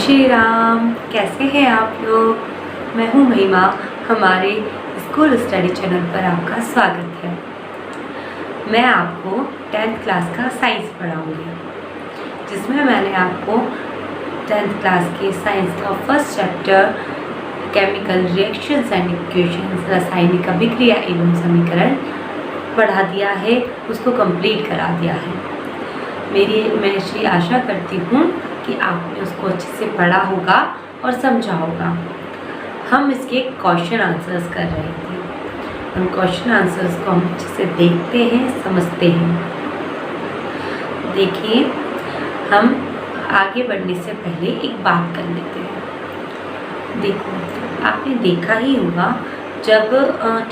श्री राम। कैसे हैं आप लोग? मैं हूँ महिमा। हमारे स्कूल स्टडी चैनल पर आपका स्वागत है। मैं आपको 10th क्लास का साइंस पढ़ाऊँगी, जिसमें मैंने आपको 10th क्लास के साइंस का first chapter chemical reactions and equations, रासायनिक अभिक्रिया एवं समीकरण पढ़ा दिया है, उसको कंप्लीट करा दिया है। मैं ऐसी आशा करती हूँ कि आपने उसको अच्छे से पढ़ा होगा और समझा होगा। हम इसके क्वेश्चन आंसर्स कर रहे थे। उन क्वेश्चन आंसर्स को हम अच्छे से देखते हैं, समझते हैं। देखिए, हम आगे बढ़ने से पहले एक बात कर लेते हैं। देखो, आपने देखा ही होगा जब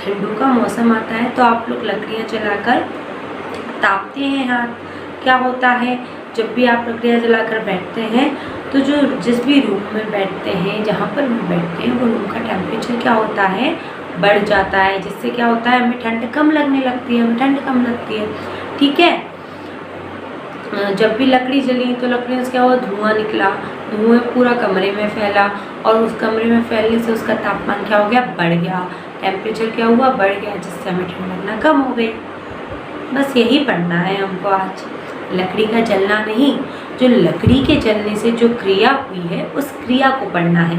ठंडू का मौसम आता है तो आप लोग लकड़ियाँ जलाकर तापते हैं हाथ। क्या होता है, जब भी आप लकड़ियाँ जलाकर बैठते हैं तो जिस भी रूम में बैठते हैं, जहाँ पर भी बैठते हैं, वो रूम का टेम्परेचर क्या होता है, बढ़ जाता है। जिससे क्या होता है, हमें ठंड कम लगने लगती है, हमें ठंड कम लगती है। ठीक है, जब भी लकड़ी जली तो लकड़ियों से क्या हुआ, धुआं निकला, धुआं पूरा कमरे में फैला और उस कमरे में फैलने से उसका तापमान क्या हो गया, बढ़ गया। टेम्परेचर क्या हुआ, बढ़ गया, जिससे हमें ठंड लगना कम हो गई। बस यही पढ़ना है हमको आज। लकड़ी का जलना नहीं, जो लकड़ी के जलने से जो क्रिया हुई है उस क्रिया को पढ़ना है।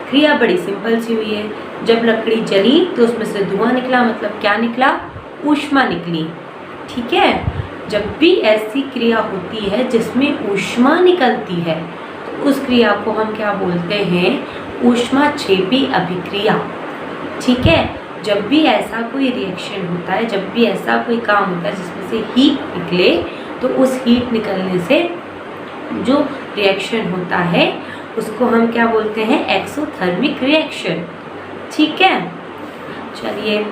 क्रिया बड़ी सिंपल सी हुई है। जब लकड़ी जली तो उसमें से धुआं निकला, मतलब क्या निकला, ऊष्मा निकली। ठीक है, जब भी ऐसी क्रिया होती है जिसमें ऊष्मा निकलती है तो उस क्रिया को हम क्या बोलते हैं, ऊष्माक्षेपी अभिक्रिया। ठीक है, जब भी ऐसा कोई रिएक्शन होता है, जब भी ऐसा कोई काम होता है जिसमें से हीट निकले, तो उस हीट निकलने से जो रिएक्शन होता है उसको हम क्या बोलते हैं, एक्सोथर्मिक रिएक्शन। ठीक है, चलिए,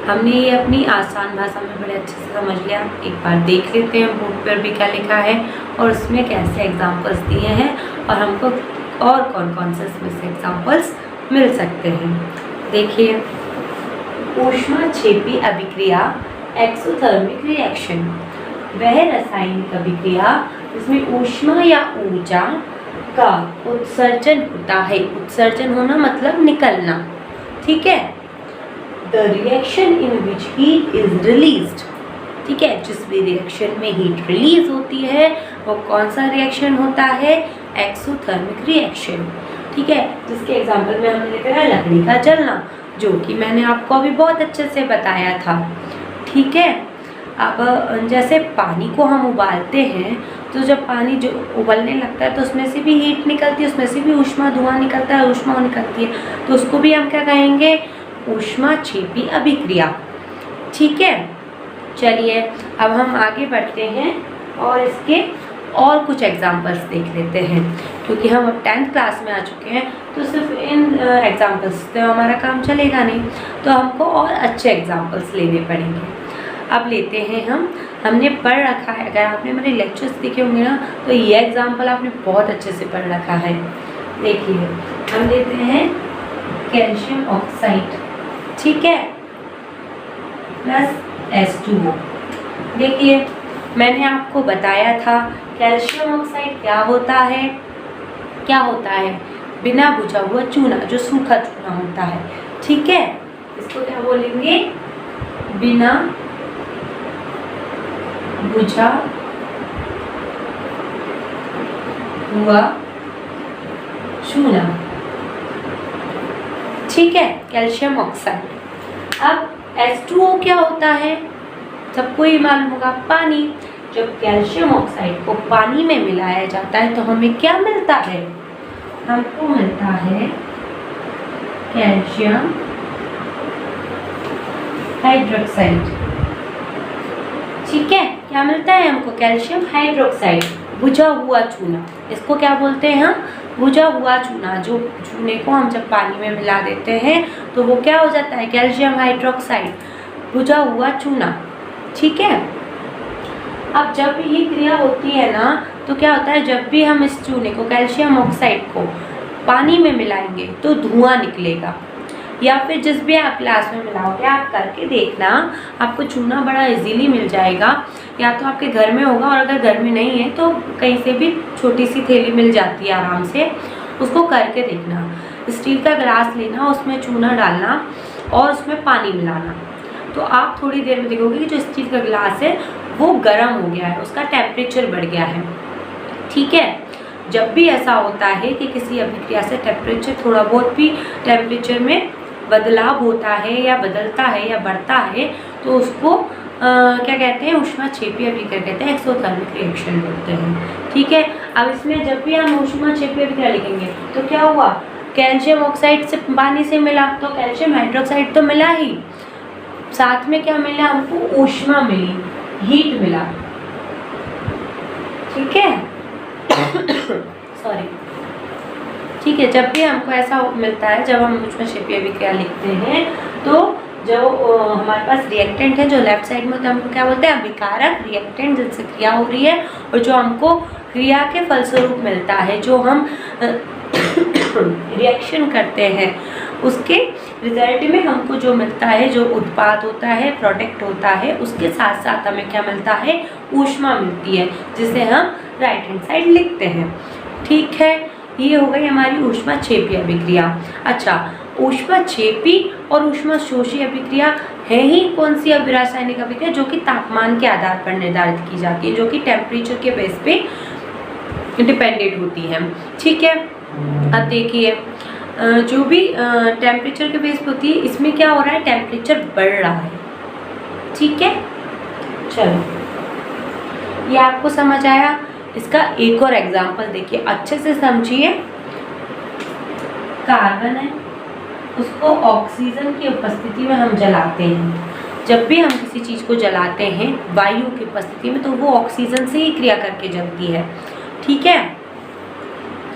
हमने ये अपनी आसान भाषा में बड़े अच्छे से समझ लिया। एक बार देख लेते हैं बोर्ड पर भी क्या लिखा है और उसमें कैसे एग्जाम्पल्स दिए हैं और हमको और कौन कौन से इसमें से एग्जाम्पल्स मिल सकते हैं। देखिए, ऊष्माक्षेपी अभिक्रिया, एक्सोथर्मिक रिएक्शन, वह रासायनिक अभिक्रिया जिसमें ऊष्मा या ऊर्जा का उत्सर्जन होता है। उत्सर्जन होना मतलब निकलना। ठीक है, the reaction in which heat is released. ठीक है, जिस भी रिएक्शन में हीट रिलीज होती है वो कौन सा रिएक्शन होता है, एक्सोथर्मिक रिएक्शन। ठीक है, जिसके एग्जाम्पल में हमने लिखा है लकड़ी का जलना, जो कि मैंने आपको अभी बहुत अच्छे से बताया था। ठीक है, अब जैसे पानी को हम उबालते हैं तो जब पानी जो उबलने लगता है तो उसमें से भी हीट निकलती है, उसमें से भी ऊष्मा, धुआं निकलता है, ऊष्मा निकलती है, तो उसको भी हम क्या कहेंगे, ऊष्माक्षेपी अभिक्रिया। ठीक है, चलिए अब हम आगे बढ़ते हैं और इसके और कुछ एग्जाम्पल्स देख लेते हैं। क्योंकि हम अब 10th क्लास में आ चुके हैं तो सिर्फ इन एग्जाम्पल्स से हमारा काम चलेगा नहीं, तो हमको और अच्छे एग्जाम्पल्स लेने पड़ेंगे। अब लेते हैं हमने पढ़ रखा है, अगर आपने मेरे लेक्चर्स देखे होंगे ना तो ये एग्जाम्पल आपने बहुत अच्छे से पढ़ रखा है। देखिए, हम लेते हैं कैल्शियम ऑक्साइड, ठीक है, प्लस H2O। देखिए, मैंने आपको बताया था कैल्शियम ऑक्साइड क्या होता है, बिना बुझा हुआ चूना, जो सूखा चूना होता है। ठीक है, इसको क्या बोलेंगे, बिना बुझा हुआ चूना। ठीक है, कैल्शियम ऑक्साइड। अब H2O क्या होता है, सबको ही मालूम होगा, पानी। जब कैल्शियम ऑक्साइड को पानी में मिलाया जाता है तो हमें क्या मिलता है, हमको मिलता है कैल्शियम हाइड्रोक्साइड। ठीक है, क्या मिलता है हमको, कैल्शियम हाइड्रोक्साइड, बुझा हुआ चूना। इसको क्या बोलते हैं हम, बुझा हुआ चूना। जो चूने को हम जब पानी में मिला देते हैं तो वो क्या हो जाता है, कैल्शियम हाइड्रोक्साइड, बुझा हुआ चूना। ठीक है, अब जब ये क्रिया होती है ना तो क्या होता है, जब भी हम इस चूने को, कैल्शियम ऑक्साइड को पानी में मिलाएंगे तो धुआं निकलेगा। या फिर जिस भी आप क्लास में मिलाओगे, आप करके देखना, आपको चूना बड़ा इजीली मिल जाएगा। या तो आपके घर में होगा, और अगर घर में नहीं है तो कहीं से भी छोटी सी थैली मिल जाती है आराम से। उसको करके देखना। स्टील का गिलास लेना, उसमें चूना डालना और उसमें पानी मिलाना, तो आप थोड़ी देर में देखोगे कि जो स्टील का गिलास है वो गर्म हो गया है, उसका टेम्परेचर बढ़ गया है। ठीक है, जब भी ऐसा होता है कि किसी अभिक्रिया से टेम्परेचर थोड़ा बहुत भी टेम्परेचर में बदलाव होता है या बदलता है या बढ़ता है, तो उसको क्या कहते हैं, ऊष्माक्षेपी अभिक्रिया कहते हैं, एक्सोथर्मिक रिएक्शन बोलते हैं। ठीक है, अब इसमें जब भी हम ऊष्माक्षेपी अभिक्रिया लिखेंगे तो क्या हुआ, कैल्शियम ऑक्साइड से पानी से मिला तो कैल्शियम हाइड्रोक्साइड तो मिला ही, साथ में क्या मिला हमको, ऊष्मा मिली, हीट मिला। ठीक है सॉरी। ठीक है, जब भी हमको ऐसा मिलता है, जब हम ऊष्माक्षेपी अभिक्रिया लिखते हैं, तो जो हमारे पास रिएक्टेंट है जो लेफ्ट साइड में, तो हमको क्या बोलते हैं, अभिकारक, रिएक्टेंट जिनसे क्रिया हो रही है, और जो हमको क्रिया के फलस्वरूप मिलता है, जो हम रिएक्शन करते हैं, उसके रिजल्ट में हमको जो मिलता है, जो उत्पाद होता है, प्रोडक्ट होता है, उसके साथ साथ हमें क्या मिलता है, ऊष्मा मिलती है, जिसे हम राइट हैंड साइड लिखते हैं। ठीक है, ये हो गई हमारी ऊष्माक्षेपी अभिक्रिया। अच्छा, ऊष्माक्षेपी और ऊष्माशोषी अभिक्रिया है ही कौन सी रासायनिक अभिक्रिया, जो कि तापमान के आधार पर निर्धारित की जाती है, जो कि टेम्परेचर के बेस पे डिपेंडेंट होती है। ठीक है, अब देखिए जो भी टेम्परेचर के बेस पे होती है, इसमें क्या हो रहा है, टेम्परेचर बढ़ रहा है। ठीक है, चलो ये आपको समझ आया। इसका एक और एग्जांपल देखिए, अच्छे से समझिए। कार्बन है, उसको ऑक्सीजन की उपस्थिति में हम जलाते हैं। जब भी हम किसी चीज़ को जलाते हैं वायु की उपस्थिति में, तो वो ऑक्सीजन से ही क्रिया करके जलती है। ठीक है,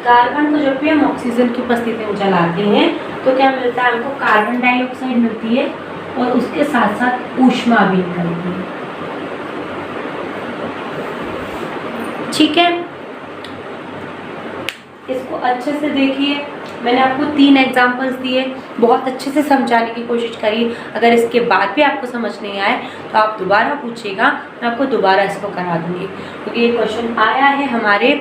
कार्बन को जब भी हम ऑक्सीजन की उपस्थिति में जलाते हैं तो क्या मिलता है हमको, कार्बन डाइऑक्साइड मिलती है, और उसके साथ साथ ऊष्मा भी निकलती है। ठीक है, इसको अच्छे से देखिए। मैंने आपको 3 एग्जाम्पल्स दिए, बहुत अच्छे से समझाने की कोशिश करिए। अगर इसके बाद भी आपको समझ नहीं आए तो आप दोबारा पूछिएगा, मैं आपको दोबारा इसको करा दूंगी, क्योंकि ये क्वेश्चन आया है हमारे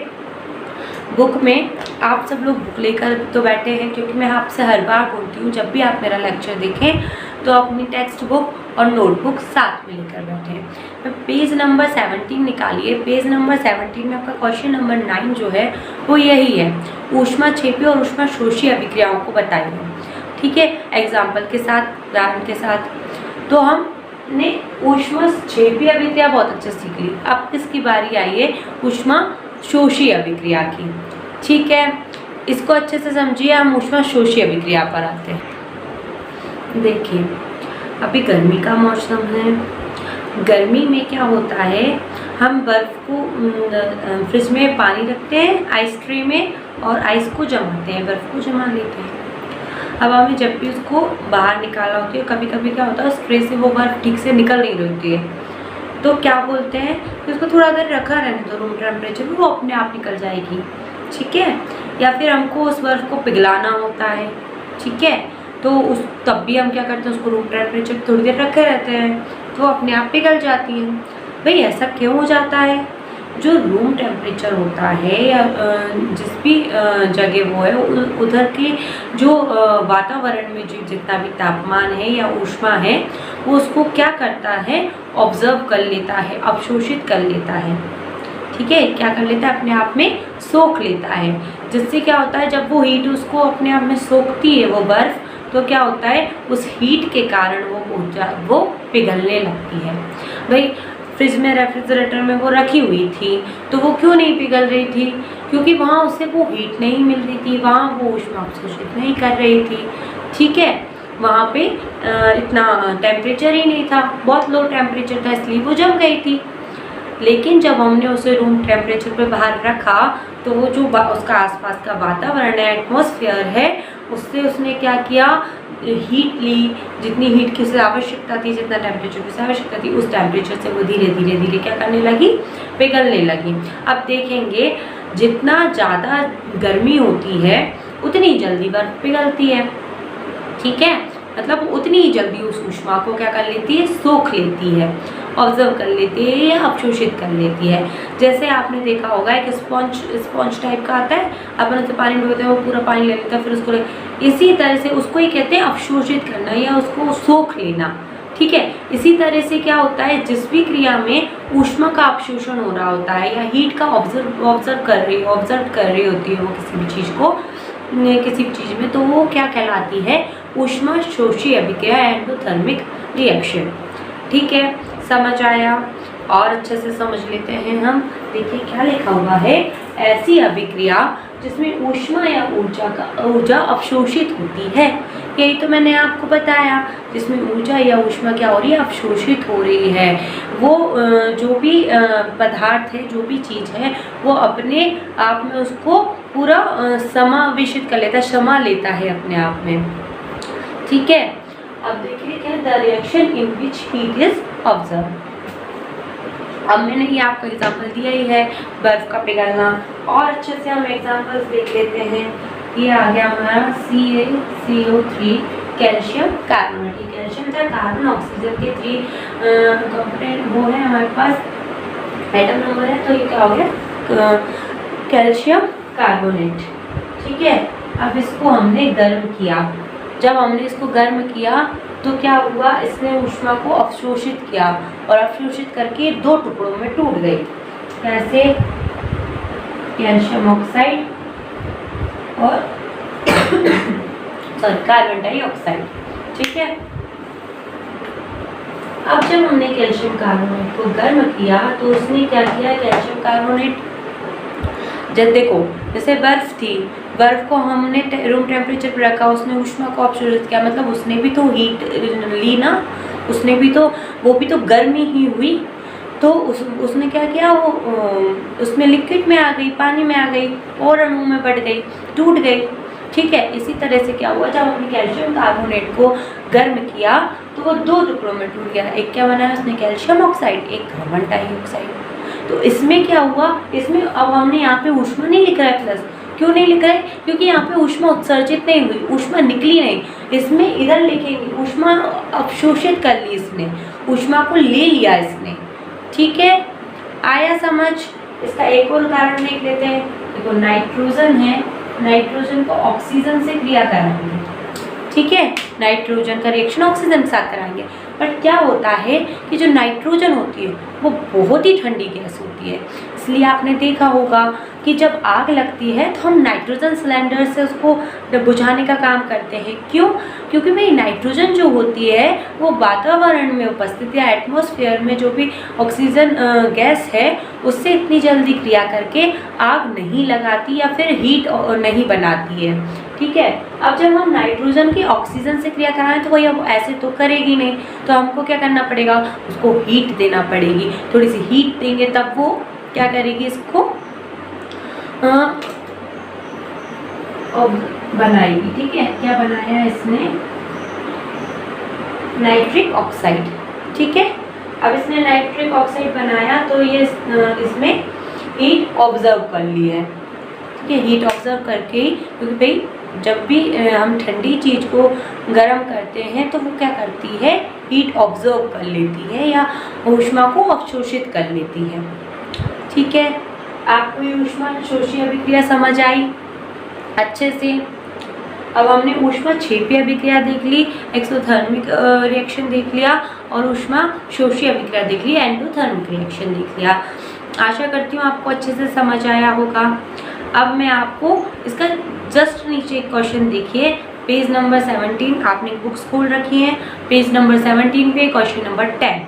बुक में। आप सब लोग बुक लेकर तो बैठे हैं, क्योंकि मैं आपसे हर बार बोलती हूँ, जब भी आप मेरा लेक्चर देखें तो अपनी टेक्स्ट बुक और नोटबुक साथ में लेकर बैठें। पेज नंबर 17 निकालिए। पेज नंबर 17 में आपका क्वेश्चन नंबर 9 जो है वो यही है, ऊष्माक्षेपी और ऊष्माशोषी अभिक्रियाओं को बताइए। ठीक है, एग्जाम्पल के साथ, उदाहरण के साथ। तो हमने ऊष्माक्षेपी अभिक्रिया बहुत अच्छे से सीख ली। अब किसकी बारी आई है, ऊष्माशोषी अभिक्रिया की। ठीक है, इसको अच्छे से समझिए। हम ऊष्माशोषी अभिक्रिया पर आते हैं। देखिए, अभी गर्मी का मौसम है। गर्मी में क्या होता है, हम बर्फ़ को फ्रिज में पानी रखते हैं आइस ट्रे में, और आइस को जमाते हैं, बर्फ़ को जमा लेते हैं। अब हमें जब भी उसको बाहर निकाला होती है, कभी कभी क्या होता है, उस ट्रे से वो बर्फ़ ठीक से निकल नहीं रही होती है, तो क्या बोलते हैं कि उसको थोड़ा देर रखा रहने दो रूम टेम्परेचर में, वो अपने आप निकल जाएगी। ठीक है, या फिर हमको उस बर्फ़ को पिघलाना होता है। ठीक है, तो उस तब भी हम क्या करते हैं, उसको रूम टेम्परेचर थोड़ी देर रखे रहते हैं, तो अपने आप पिघल जाती है। भाई ऐसा क्यों हो जाता है, जो रूम टेम्परेचर होता है या जिस भी जगह वो है, उधर के जो वातावरण में जो जितना भी तापमान है या ऊष्मा है, वो उसको क्या करता है, ऑब्जर्व कर लेता है, अवशोषित कर लेता है। ठीक है, क्या कर लेता है, अपने आप में सोख लेता है। जिससे क्या होता है, जब वो हीट उसको अपने आप में सोखती है वो बर्फ़, तो क्या होता है, उस हीट के कारण वो पिघलने लगती है। भाई फ्रिज में, रेफ्रिजरेटर में वो रखी हुई थी, तो वो क्यों नहीं पिघल रही थी, क्योंकि वहाँ उसे वो हीट नहीं मिल रही थी, वहाँ वो ऊष्मा अवशोषित नहीं कर रही थी। ठीक है, वहाँ पे इतना टेम्परेचर ही नहीं था, बहुत लो टेम्परेचर था, इसलिए वो जम गई थी। लेकिन जब हमने उसे रूम टेम्परेचर पे बाहर रखा, तो वो जो उसका आसपास का वातावरण है, एटमॉस्फेयर है, उससे उसने क्या किया, हीट ली, जितनी हीट की उसे आवश्यकता थी, जितना टेम्परेचर की उसे आवश्यकता थी, उस टेम्परेचर से वो धीरे धीरे धीरे क्या करने लगी, पिघलने लगी। अब देखेंगे, जितना ज़्यादा गर्मी होती है उतनी जल्दी बर्फ़ पिघलती है। ठीक है, मतलब उतनी ही जल्दी उस ऊष्मा को क्या कर लेती है, सोख लेती है। ऑब्जर्व कर लेती है या अवशोषित कर लेती है। जैसे आपने देखा होगा एक स्पॉन्ज टाइप का आता है, अपन उसे पानी में डुबोते हैं, वो पूरा पानी ले लेता है, फिर उसको इसी तरह से उसको ही कहते हैं अवशोषित करना या उसको सोख लेना। ठीक है, इसी तरह से क्या होता है, जिस भी क्रिया में ऊष्मा का अवशोषण हो रहा होता है या हीट का ऑब्जर्व कर रही होती है वो किसी भी चीज़ को, किसी भी चीज़ में, तो वो क्या कहलाती है, ऊष्मा शोषी अभिक्रिया, एंडोथर्मिक रिएक्शन। ठीक है, समझ आया? और अच्छे से समझ लेते हैं हम। देखिए क्या लिखा हुआ है, ऐसी अभिक्रिया जिसमें ऊष्मा या ऊर्जा अवशोषित होती है। यही तो मैंने आपको बताया, जिसमें ऊर्जा या ऊष्मा क्या हो रही है, अवशोषित हो रही है। वो जो भी पदार्थ है, जो भी चीज़ है, वो अपने आप में उसको पूरा समावेशित कर लेता है, समा लेता है अपने आप में। ठीक है, अब देखिए क्या, the reaction in which heat is observe. अब मैंने ये आपको एग्जाम्पल दिया ही है, बर्फ का पिघलना। और अच्छे से हम एग्जाम्पल्स देख लेते हैं। ये आ गया हमारा CaCO3 कैल्शियम कार्बोनेट। कैल्शियम तथा कार्बन ऑक्सीजन के 3 कंपोनेंट वो है हमारे पास, एटम नंबर है, तो ये क्या हो गया, कैल्शियम कार्बोनेट। ठीक है, अब इसको हमने गर्म किया। जब हमने इसको गर्म किया तो क्या हुआ, इसने ऊष्मा को अवशोषित किया और अवशोषित करके 2 टुकड़ों में टूट गई। कैसे, कैल्शियम ऑक्साइड और कार्बन डाइऑक्साइड। ठीक है, अब जब हमने कैल्शियम कार्बोनेट को गर्म किया तो उसने क्या किया, कैल्शियम कार्बोनेट, जब देखो जैसे बर्फ थी, बर्फ को हमने रूम टेम्परेचर पर रखा, उसने ऊष्मा को अवशोषित किया, मतलब उसने भी तो हीट ली ना, उसने भी तो, वो भी तो गर्मी ही हुई। तो उसने क्या किया, वो उसमें लिक्विड में आ गई, पानी में आ गई और अणु में बढ़ गई, टूट गई। ठीक है, इसी तरह से क्या हुआ, जब हमने कैल्शियम कार्बोनेट को गर्म किया तो वो 2 टुकड़ों में टूट गया। एक क्या बनाया उसने, कैल्शियम ऑक्साइड, एक कार्बन डाइऑक्साइड। तो इसमें क्या हुआ, इसमें अब हमने यहाँ पे ऊष्मा नहीं लिख रहा है प्लस, क्यों नहीं लिख रहा है, क्योंकि यहाँ पे ऊष्मा उत्सर्जित नहीं हुई, ऊष्मा निकली नहीं। इसमें इधर लिखेंगे ऊष्मा अवशोषित कर ली इसने, ऊष्मा को ले लिया इसने। ठीक है, आया समझ? इसका एक और उदाहरण देख लेते हैं। देखो नाइट्रोजन है, नाइट्रोजन को ऑक्सीजन से क्रिया कराएंगे। ठीक है, नाइट्रोजन का रिएक्शन ऑक्सीजन के साथ कराएंगे। बट क्या होता है कि जो नाइट्रोजन होती है वो बहुत ही ठंडी गैस होती है, इसलिए आपने देखा होगा कि जब आग लगती है तो हम नाइट्रोजन सिलेंडर से उसको बुझाने का काम करते हैं। क्यों? क्योंकि भाई नाइट्रोजन जो होती है वो वातावरण में उपस्थित या एटमॉस्फेयर में जो भी ऑक्सीजन गैस है उससे इतनी जल्दी क्रिया करके आग नहीं लगाती या फिर हीट नहीं बनाती है। ठीक है, अब जब हम नाइट्रोजन की ऑक्सीजन से क्रिया कराएं तो वही अब ऐसे तो करेगी नहीं, तो हमको क्या करना पड़ेगा, उसको हीट देना पड़ेगी। थोड़ी सी हीट देंगे तब वो क्या करेगी, इसको बनाएगी। ठीक है, क्या बनाया है इसने, नाइट्रिक ऑक्साइड। ठीक है, अब इसने नाइट्रिक ऑक्साइड बनाया तो ये इसमें हीट ऑब्जर्व कर ली है। ठीक है, हीट ऑब्जर्व करके, क्योंकि भाई जब भी हम ठंडी चीज़ को गर्म करते हैं तो वो क्या करती है, हीट ऑब्जर्व कर लेती है या ऊष्मा को अवशोषित कर लेती है। ठीक है, आपको ये ऊष्मा शोषी अभिक्रिया समझ आई अच्छे से? अब हमने ऊष्मा क्षेपी अभिक्रिया देख ली, एक्सोथर्मिक रिएक्शन देख लिया और ऊष्मा शोषी अभिक्रिया देख ली, एंडोथर्मिक रिएक्शन देख लिया। आशा करती हूँ आपको अच्छे से समझ आया होगा। अब मैं आपको इसका जस्ट नीचे एक क्वेश्चन देखिए, पेज नंबर 17, आपने बुक्स खोल रखी है, पेज नंबर 17 पे क्वेश्चन नंबर 10।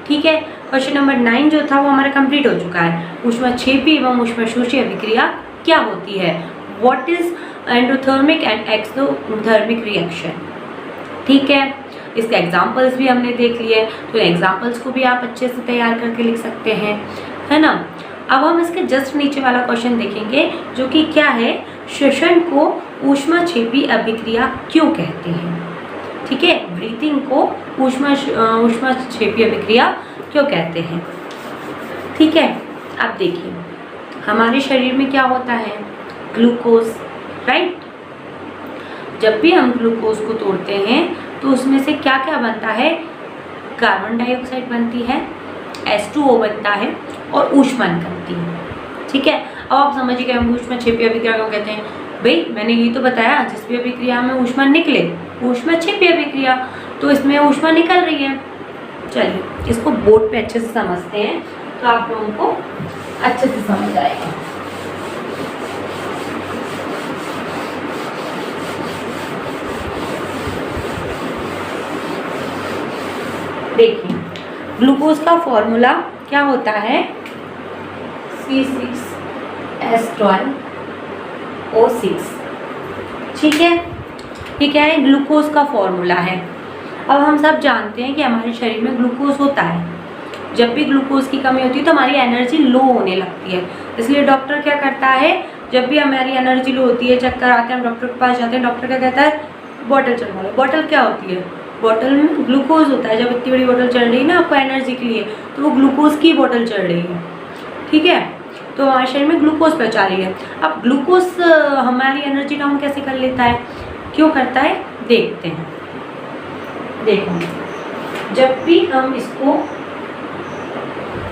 ठीक है, क्वेश्चन नंबर 9 जो था वो हमारा कंप्लीट हो चुका है। ऊष्मा क्षेपी एवं ऊष्मा शोषी अभिक्रिया क्या होती है, what is endothermic and exothermic reaction. ठीक है, इसके एग्जाम्पल्स भी हमने देख लिए, तो एग्जाम्पल्स को भी आप अच्छे से तैयार करके लिख सकते हैं, है ना। अब हम इसके जस्ट नीचे वाला क्वेश्चन देखेंगे जो कि क्या है, श्वसन को ऊष्मा क्षेपी अभिक्रिया क्यों कहते हैं। ठीक है, ब्रीथिंग को ऊष्मा क्षेपी अभिक्रिया क्यों कहते हैं। ठीक है, अब देखिए हमारे शरीर में क्या होता है, ग्लूकोज, राइट। जब भी हम ग्लूकोज को तोड़ते हैं तो उसमें से क्या क्या बनता है, कार्बन डाइऑक्साइड बनती है, H2O बनता है और ऊष्मा निकलती है। ठीक है, अब आप समझिए कि हम ऊष्मा क्षेपीय अभिक्रिया को कहते हैं। भाई मैंने ये तो बताया, जिस भी अभिक्रिया में ऊष्मा निकले ऊष्मा क्षेपीय अभिक्रिया, तो इसमें ऊष्मा निकल रही है। चलिए इसको बोर्ड पे अच्छे से समझते हैं तो आप लोगों को अच्छे से समझ आएगा। देखिए ग्लूकोज का फॉर्मूला क्या होता है, C6H12O6। ठीक है, ये क्या है, ग्लूकोज का फॉर्मूला है। अब हम सब जानते हैं कि हमारे शरीर में ग्लूकोज होता है। जब भी ग्लूकोज की कमी होती है तो हमारी एनर्जी लो होने लगती है, इसलिए डॉक्टर क्या करता है, जब भी हमारी एनर्जी लो होती है, चक्कर आते हैं, हम डॉक्टर के पास जाते हैं, डॉक्टर क्या कहता है, बॉटल चढ़वा लो। बॉटल क्या होती है, बॉटल में ग्लूकोज होता है। जब इतनी बड़ी बॉटल चढ़ रही है ना आपको एनर्जी के लिए, तो वो ग्लूकोज की बॉटल चढ़ रही है। ठीक है, तो हमारे शरीर में ग्लूकोज पहुँचा रही है। अब ग्लूकोज हमारी एनर्जी डाउन कैसे कर लेता है, क्यों करता है, देखते हैं। देखो जब भी हम इसको,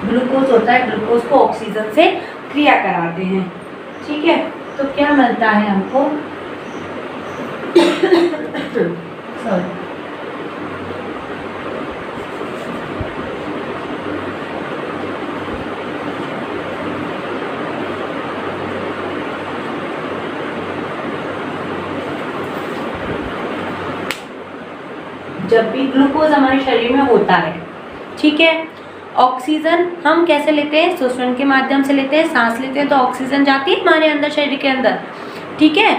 ग्लूकोज होता है, ग्लूकोज को ऑक्सीजन से क्रिया कराते हैं। ठीक है, तो क्या मिलता है हमको सॉरी, जब भी ग्लूकोज हमारे शरीर में होता है, ठीक है, ऑक्सीजन हम कैसे लेते हैं, श्वसन के माध्यम से लेते हैं, सांस लेते हैं तो ऑक्सीजन जाती है हमारे अंदर, शरीर के अंदर। ठीक है,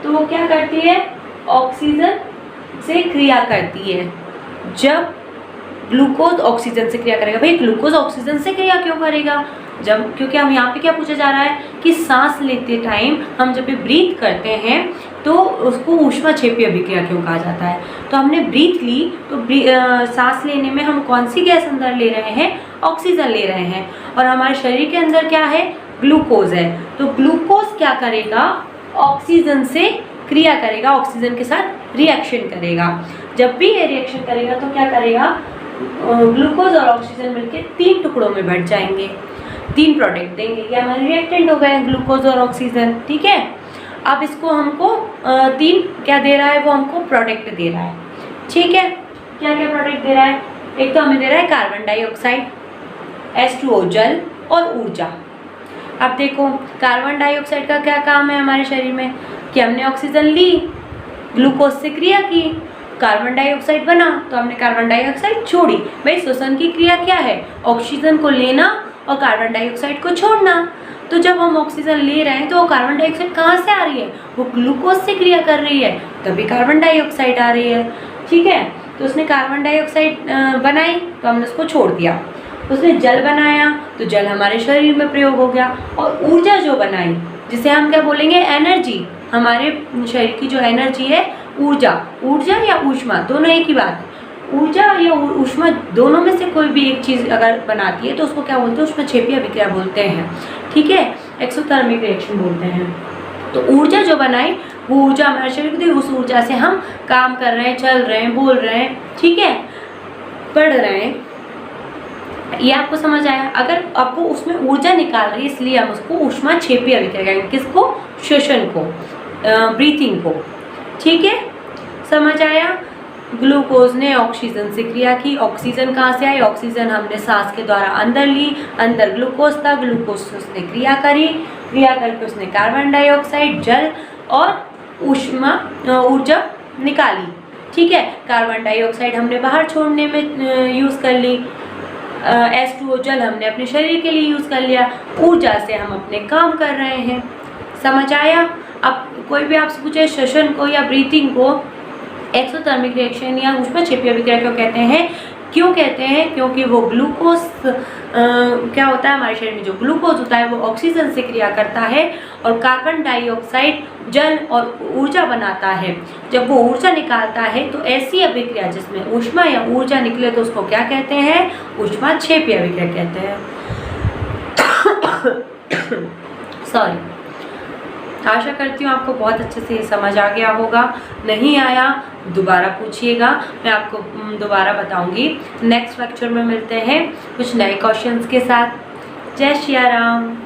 तो वो क्या करती है, ऑक्सीजन से क्रिया करती है। जब ग्लूकोज ऑक्सीजन से क्रिया करेगा, भाई ग्लूकोज ऑक्सीजन से क्रिया क्यों करेगा, जब, क्योंकि हम यहाँ पे क्या पूछा जा रहा है कि सांस लेते टाइम हम जब भी ब्रीथ करते हैं तो उसको ऊष्मा क्षेपीय अभिक्रिया क्यों कहा जाता है। तो हमने ब्रीथ ली तो सांस लेने में हम कौन सी गैस अंदर ले रहे हैं, ऑक्सीजन ले रहे हैं, और हमारे शरीर के अंदर क्या है, ग्लूकोज है। तो ग्लूकोज क्या करेगा, ऑक्सीजन से क्रिया करेगा, ऑक्सीजन के साथ रिएक्शन करेगा। जब भी ये रिएक्शन करेगा तो क्या करेगा, ग्लूकोज और ऑक्सीजन मिलकर 3 टुकड़ों में बढ़ जाएंगे, 3 प्रोडक्ट देंगे। ये हमारे रिएक्टेंट हो गए ग्लूकोज और ऑक्सीजन। ठीक है, अब इसको हमको 3 क्या दे रहा है, वो हमको प्रोडक्ट दे रहा है। ठीक है, क्या क्या प्रोडक्ट दे रहा है, एक तो हमें दे रहा है कार्बन डाइऑक्साइड, H2O जल और ऊर्जा। अब देखो कार्बन डाइऑक्साइड का क्या काम है हमारे शरीर में, कि हमने ऑक्सीजन ली, ग्लूकोज से क्रिया की, कार्बन डाइऑक्साइड बना, तो हमने कार्बन डाइऑक्साइड छोड़ी। भाई श्वसन की क्रिया क्या है, ऑक्सीजन को लेना और कार्बन डाइऑक्साइड को छोड़ना। तो जब हम ऑक्सीजन ले रहे हैं तो वो कार्बन डाइऑक्साइड कहाँ से आ रही है, वो ग्लूकोज से क्रिया कर रही है, तभी कार्बन डाइऑक्साइड आ रही है। ठीक है, तो उसने कार्बन डाइऑक्साइड बनाई तो हमने उसको छोड़ दिया। उसने जल बनाया तो जल हमारे शरीर में प्रयोग हो गया, और ऊर्जा जो बनाई, जिसे हम क्या बोलेंगे, एनर्जी, हमारे शरीर की जो एनर्जी है, ऊर्जा, ऊर्जा या ऊष्मा दोनों एक ही बात है। ऊर्जा या ऊष्मा दोनों में से कोई भी एक चीज़ अगर बनाती है तो उसको क्या बोलते हैं, ऊष्मा क्षेपीय अभिक्रिया बोलते हैं। ठीक है, एक्सोथर्मिक रिएक्शन बोलते हैं। तो ऊर्जा जो बनाई वो ऊर्जा हमारे शरीर की, उस ऊर्जा से हम काम कर रहे हैं, चल रहे हैं, बोल रहे हैं, ठीक है, पढ़ रहे हैं। ये आपको समझ आया। अगर आपको उसमें ऊर्जा निकाल रही है इसलिए हम उसको ऊष्मा क्षेपीय अभिक्रिया कहेंगे। किसको, श्वसन को, ब्रीथिंग को। ठीक है, समझ आया। ग्लूकोज ने ऑक्सीजन से क्रिया की, ऑक्सीजन कहाँ से आई, ऑक्सीजन हमने सांस के द्वारा अंदर ली, अंदर ग्लूकोज था, ग्लूकोज से उसने क्रिया करी, क्रिया करके उसने कार्बन डाइऑक्साइड, जल और ऊर्जा निकाली। ठीक है, कार्बन डाइऑक्साइड हमने बाहर छोड़ने में यूज़ कर ली, H2O जल हमने अपने शरीर के लिए यूज़ कर लिया, ऊर्जा से हम अपने काम कर रहे हैं। समझ आया। अब कोई भी आपसे पूछे श्वसन को या ब्रीथिंग को एक्सोथर्मिक रिएक्शन या ऊष्मा क्षेपीय अभिक्रिया क्यों कहते हैं, क्यों कहते हैं, क्योंकि वो ग्लूकोज क्या होता है, हमारे शरीर में जो ग्लूकोज होता है वो ऑक्सीजन से क्रिया करता है और कार्बन डाइऑक्साइड जल और ऊर्जा बनाता है। जब वो ऊर्जा निकालता है तो ऐसी अभिक्रिया जिसमें ऊष्मा या ऊर्जा निकले तो उसको क्या कहते हैं, ऊष्मा क्षेपीय अभिक्रिया कहते हैं। सॉरी। आशा करती हूँ आपको बहुत अच्छे से समझ आ गया होगा। नहीं आया दोबारा पूछिएगा, मैं आपको दोबारा बताऊंगी। नेक्स्ट लेक्चर में मिलते हैं कुछ नए क्वेश्चंस के साथ। जय श्री राम।